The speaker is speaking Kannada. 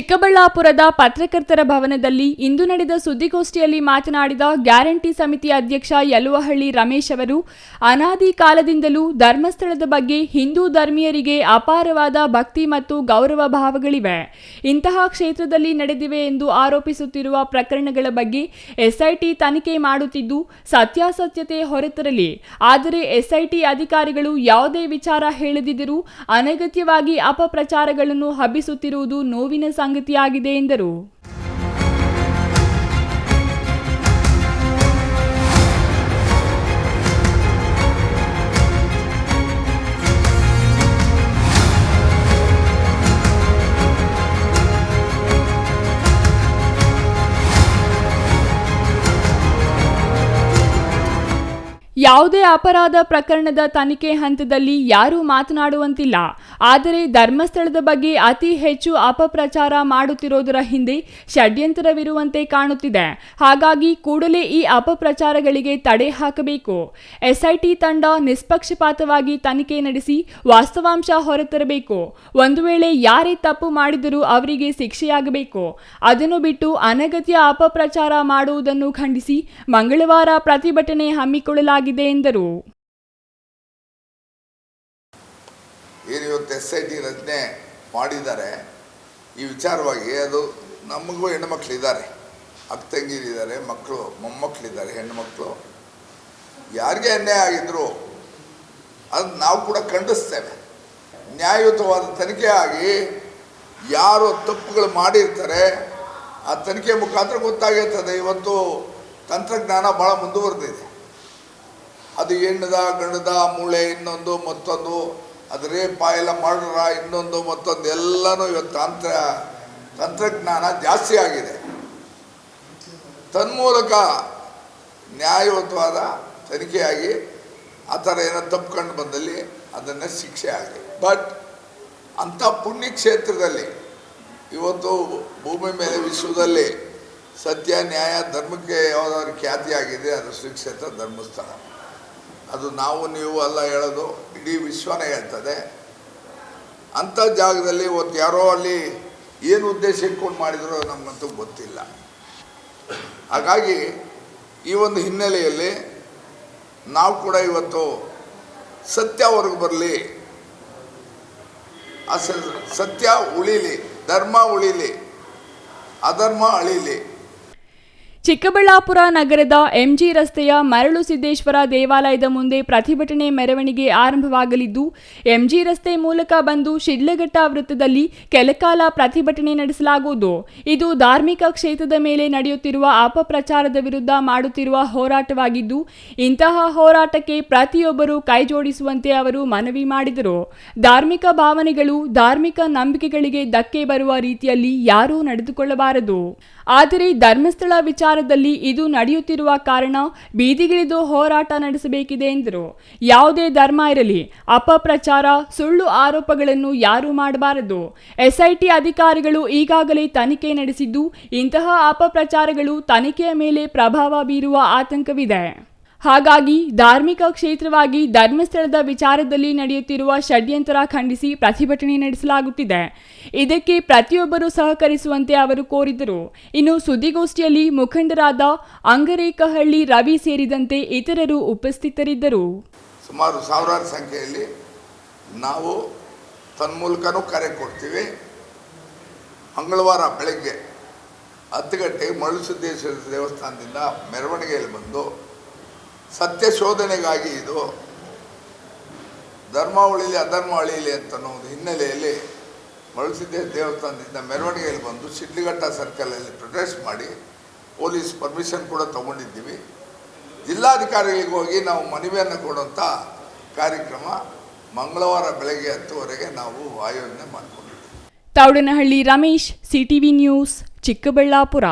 ಚಿಕ್ಕಬಳ್ಳಾಪುರದ ಪತ್ರಕರ್ತರ ಭವನದಲ್ಲಿ ಇಂದು ನಡೆದ ಸುದ್ದಿಗೋಷ್ಠಿಯಲ್ಲಿ ಮಾತನಾಡಿದ ಗ್ಯಾರಂಟಿ ಸಮಿತಿ ಅಧ್ಯಕ್ಷ ಯಲುವಹಳ್ಳಿ ರಮೇಶ್ ಅವರು ಅನಾದಿ ಕಾಲದಿಂದಲೂ ಧರ್ಮಸ್ಥಳದ ಬಗ್ಗೆ ಹಿಂದೂ ಧರ್ಮೀಯರಿಗೆ ಅಪಾರವಾದ ಭಕ್ತಿ ಮತ್ತು ಗೌರವ ಭಾವಗಳಿವೆ. ಇಂತಹ ಕ್ಷೇತ್ರದಲ್ಲಿ ನಡೆದಿವೆ ಎಂದು ಆರೋಪಿಸುತ್ತಿರುವ ಪ್ರಕರಣಗಳ ಬಗ್ಗೆ ಎಸ್ಐಟಿ ತನಿಖೆ ಮಾಡುತ್ತಿದ್ದು ಸತ್ಯಾಸತ್ಯತೆ ಹೊರತರಲಿ. ಆದರೆ ಎಸ್ಐಟಿ ಅಧಿಕಾರಿಗಳು ಯಾವುದೇ ವಿಚಾರ ಹೇಳದಿದ್ದರೂ ಅನಗತ್ಯವಾಗಿ ಅಪಪ್ರಚಾರಗಳನ್ನು ಹಬ್ಬಿಸುತ್ತಿರುವುದು ನೋವಿನ ಸಂಗತಿಯಾಗಿದೆ ಎಂದರು. ಯಾವುದೇ ಅಪರಾಧ ಪ್ರಕರಣದ ತನಿಖೆ ಹಂತದಲ್ಲಿ ಯಾರೂ ಮಾತನಾಡುವಂತಿಲ್ಲ. ಆದರೆ ಧರ್ಮಸ್ಥಳದ ಬಗ್ಗೆ ಅತಿ ಹೆಚ್ಚು ಅಪಪ್ರಚಾರ ಮಾಡುತ್ತಿರೋದರ ಹಿಂದೆ ಷಡ್ಯಂತರವಿರುವಂತೆ ಕಾಣುತ್ತಿದೆ. ಹಾಗಾಗಿ ಕೂಡಲೇ ಈ ಅಪಪ್ರಚಾರಗಳಿಗೆ ತಡೆ ಹಾಕಬೇಕು. ಎಸ್ಐಟಿ ತಂಡ ನಿಷ್ಪಕ್ಷಪಾತವಾಗಿ ತನಿಖೆ ನಡೆಸಿ ವಾಸ್ತವಾಂಶ ಹೊರತರಬೇಕು. ಒಂದು ವೇಳೆ ಯಾರೇ ತಪ್ಪು ಮಾಡಿದರೂ ಅವರಿಗೆ ಶಿಕ್ಷೆಯಾಗಬೇಕು. ಅದನ್ನು ಬಿಟ್ಟು ಅನಗತ್ಯ ಅಪಪ್ರಚಾರ ಮಾಡುವುದನ್ನು ಖಂಡಿಸಿ ಮಂಗಳವಾರ ಪ್ರತಿಭಟನೆ ಹಮ್ಮಿಕೊಳ್ಳಲಾಗಿದೆ ಎಂದರು. ಇವತ್ತು ಎಸ್ಐಟಿ ರಚನೆ ಮಾಡಿದ್ದಾರೆ. ಈ ವಿಚಾರವಾಗಿ ಅದು ನಮಗೂ ಹೆಣ್ಣುಮಕ್ಳಿದ್ದಾರೆ, ಅಕ್ಕ ತಂಗಿರಿದ್ದಾರೆ, ಮಕ್ಕಳು ಮೊಮ್ಮಕ್ಕಳಿದ್ದಾರೆ, ಹೆಣ್ಣುಮಕ್ಕಳು. ಯಾರಿಗೆ ಅನ್ಯಾಯ ಆಗಿದ್ರು ಅದು ನಾವು ಕೂಡ ಖಂಡಿಸ್ತೇವೆ. ನ್ಯಾಯಯುತವಾದ ತನಿಖೆ ಆಗಿ ಯಾರು ತಪ್ಪುಗಳು ಮಾಡಿರ್ತಾರೆ ಆ ತನಿಖೆ ಮುಖಾಂತರ ಗೊತ್ತಾಗಿರ್ತದೆ. ಇವತ್ತು ತಂತ್ರಜ್ಞಾನ ಭಾಳ ಮುಂದುವರೆದಿದೆ. ಅದು ಹೆಣ್ಣದ ಗಂಡದ ಮೂಳೆ ಇನ್ನೊಂದು ಮತ್ತೊಂದು, ಅದು ರೇಪ ಎಲ್ಲ ಮಾಡ್ರ ಇನ್ನೊಂದು ಮತ್ತೊಂದು ಎಲ್ಲನೂ ಇವತ್ತು ತಂತ್ರಜ್ಞಾನ ಜಾಸ್ತಿ ಆಗಿದೆ. ತನ್ಮೂಲಕ ನ್ಯಾಯಯುತವಾದ ತನಿಖೆಯಾಗಿ ಆ ಥರ ಏನೋ ತಪ್ಪು ಕಂಡು ಬಂದಲ್ಲಿ ಅದನ್ನು ಶಿಕ್ಷೆ ಆಗಲಿ. ಬಟ್ ಅಂಥ ಪುಣ್ಯಕ್ಷೇತ್ರದಲ್ಲಿ ಇವತ್ತು ಭೂಮಿ ಮೇಲೆ ವಿಶ್ವದಲ್ಲಿ ಸತ್ಯ ನ್ಯಾಯ ಧರ್ಮಕ್ಕೆ ಯಾವುದಾದ್ರು ಖ್ಯಾತಿಯಾಗಿದೆ ಅದು ಶ್ರೀ ಕ್ಷೇತ್ರ ಧರ್ಮಸ್ಥಳ. ಅದು ನಾವು ನೀವು ಅಲ್ಲ ಹೇಳೋದು, ಇಡೀ ವಿಶ್ವನೇ ಹೇಳ್ತದೆ. ಅಂಥ ಜಾಗದಲ್ಲಿ ಇವತ್ತು ಯಾರೋ ಅಲ್ಲಿ ಏನು ಉದ್ದೇಶ ಇಟ್ಕೊಂಡು ಮಾಡಿದ್ರು ನಮಗಂತೂ ಗೊತ್ತಿಲ್ಲ. ಹಾಗಾಗಿ ಈ ಒಂದು ಹಿನ್ನೆಲೆಯಲ್ಲಿ ನಾವು ಕೂಡ ಇವತ್ತು ಸತ್ಯ ಹೊರಗೆ ಬರಲಿ, ಆ ಸತ್ಯ ಉಳಿಲಿ, ಧರ್ಮ ಉಳಿಲಿ, ಅಧರ್ಮ ಅಳಿಲಿ. ಚಿಕ್ಕಬಳ್ಳಾಪುರ ನಗರದ ಎಂಜಿ ರಸ್ತೆಯ ಮರಳು ಸಿದ್ದೇಶ್ವರ ದೇವಾಲಯದ ಮುಂದೆ ಪ್ರತಿಭಟನೆ ಮೆರವಣಿಗೆ ಆರಂಭವಾಗಲಿದ್ದು, ಎಂಜಿ ರಸ್ತೆ ಮೂಲಕ ಬಂದು ಶಿಡ್ಲಘಟ್ಟ ವೃತ್ತದಲ್ಲಿ ಕೆಲಕಾಲ ಪ್ರತಿಭಟನೆ ನಡೆಸಲಾಗುವುದು. ಇದು ಧಾರ್ಮಿಕ ಕ್ಷೇತ್ರದ ಮೇಲೆ ನಡೆಯುತ್ತಿರುವ ಅಪಪ್ರಚಾರದ ವಿರುದ್ಧ ಮಾಡುತ್ತಿರುವ ಹೋರಾಟವಾಗಿದ್ದು, ಇಂತಹ ಹೋರಾಟಕ್ಕೆ ಪ್ರತಿಯೊಬ್ಬರೂ ಕೈಜೋಡಿಸುವಂತೆ ಅವರು ಮನವಿ ಮಾಡಿದರು. ಧಾರ್ಮಿಕ ಭಾವನೆಗಳು, ಧಾರ್ಮಿಕ ನಂಬಿಕೆಗಳಿಗೆ ಧಕ್ಕೆ ಬರುವ ರೀತಿಯಲ್ಲಿ ಯಾರೂ ನಡೆದುಕೊಳ್ಳಬಾರದು. ಆದರೆ ಧರ್ಮಸ್ಥಳ ವಿಚಾರದಲ್ಲಿ ಇದು ನಡೆಯುತ್ತಿರುವ ಕಾರಣ ಬೀದಿಗಿಳಿದು ಹೋರಾಟ ನಡೆಸಬೇಕಿದೆ ಎಂದರು. ಯಾವುದೇ ಧರ್ಮ ಇರಲಿ, ಅಪಪ್ರಚಾರ, ಸುಳ್ಳು ಆರೋಪಗಳನ್ನು ಯಾರೂ ಮಾಡಬಾರದು. ಎಸ್ಐಟಿ ಅಧಿಕಾರಿಗಳು ಈಗಾಗಲೇ ತನಿಖೆ ನಡೆಸಿದ್ದು, ಇಂತಹ ಅಪಪ್ರಚಾರಗಳು ತನಿಖೆಯ ಮೇಲೆ ಪ್ರಭಾವ ಬೀರುವ ಆತಂಕವಿದೆ. ಹಾಗಾಗಿ ಧಾರ್ಮಿಕ ಕ್ಷೇತ್ರವಾಗಿ ಧರ್ಮಸ್ಥಳದ ವಿಚಾರದಲ್ಲಿ ನಡೆಯುತ್ತಿರುವ ಷಡ್ಯಂತರ ಖಂಡಿಸಿ ಪ್ರತಿಭಟನೆ ನಡೆಸಲಾಗುತ್ತಿದೆ. ಇದಕ್ಕೆ ಪ್ರತಿಯೊಬ್ಬರೂ ಸಹಕರಿಸುವಂತೆ ಅವರು ಕೋರಿದರು. ಇನ್ನು ಸುದ್ದಿಗೋಷ್ಠಿಯಲ್ಲಿ ಮುಖಂಡರಾದ ಅಂಗರೇಕಹಳ್ಳಿ ರವಿ ಸೇರಿದಂತೆ ಇತರರು ಉಪಸ್ಥಿತರಿದ್ದರು. ಸುಮಾರು ಸಾವಿರಾರು ಸಂಖ್ಯೆಯಲ್ಲಿ ನಾವು ತನ್ಮೂಲಕನೂ ಕರೆ ಕೊಡ್ತೀವಿ. ಮಂಗಳವಾರ ಬೆಳಗ್ಗೆ 10 ಗಂಟೆಗೆ ಮರಳು ಸಿದ್ದೇಶ್ವರ ದೇವಸ್ಥಾನದಿಂದ ಮೆರವಣಿಗೆಯಲ್ಲಿ ಬಂದು ಸತ್ಯ ಶೋಧನೆಗಾಗಿ ಇದು ಧರ್ಮ ಉಳಿಲಿ ಅಧರ್ಮ ಅಳಿಲಿ ಅಂತ ಅನ್ನೋದು ಹಿನ್ನೆಲೆಯಲ್ಲಿ ಮರಳು ಸಿದ್ದೇಶ್ವರ ದೇವಸ್ಥಾನದಿಂದ ಮೆರವಣಿಗೆಯಲ್ಲಿ ಬಂದು ಶಿಡ್ಲಘಟ್ಟ ಸರ್ಕಲಲ್ಲಿ ಪ್ರೊಟೆಸ್ಟ್ ಮಾಡಿ ಪೊಲೀಸ್ ಪರ್ಮಿಷನ್ ಕೂಡ ತಗೊಂಡಿದ್ದೀವಿ. ಜಿಲ್ಲಾಧಿಕಾರಿಗಳಿಗೆ ಹೋಗಿ ನಾವು ಮನವಿಯನ್ನು ಕೊಡುವಂಥ ಕಾರ್ಯಕ್ರಮ ಮಂಗಳವಾರ ಬೆಳಗ್ಗೆ 10 ನಾವು ಆಯೋಜನೆ ಮಾಡಿಕೊಂಡಿದ್ದೀವಿ. Thoudanahalli Ramesh, CTV news, Chikkaballapur.